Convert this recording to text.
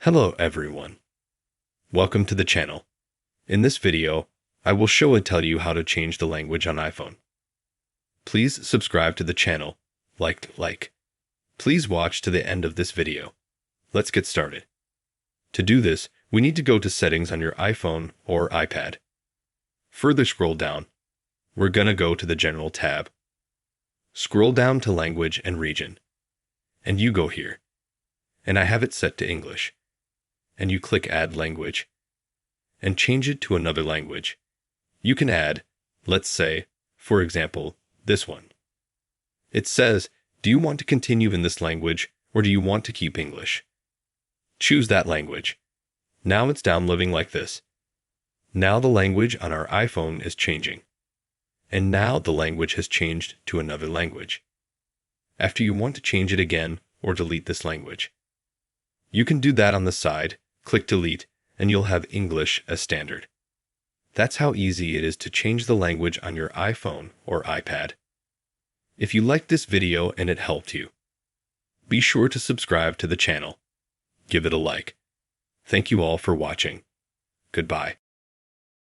Hello everyone. Welcome to the channel. In this video, I will show and tell you how to change the language on iPhone. Please subscribe to the channel, like. Please watch to the end of this video. Let's get started. To do this, we need to go to Settings on your iPhone or iPad. Further scroll down. We're gonna go to the General tab. Scroll down to Language and Region. And you go here. And I have it set to English. And you click Add Language. And change it to another language. You can add, let's say, for example, this one. It says, do you want to continue in this language or do you want to keep English? Choose that language. Now it's downloading like this. Now the language on our iPhone is changing. And now the language has changed to another language. After you want to change it again or delete this language. You can do that on the side, click Delete, and you'll have English as standard. That's how easy it is to change the language on your iPhone or iPad. If you liked this video and it helped you, be sure to subscribe to the channel. Give it a like. Thank you all for watching. Goodbye.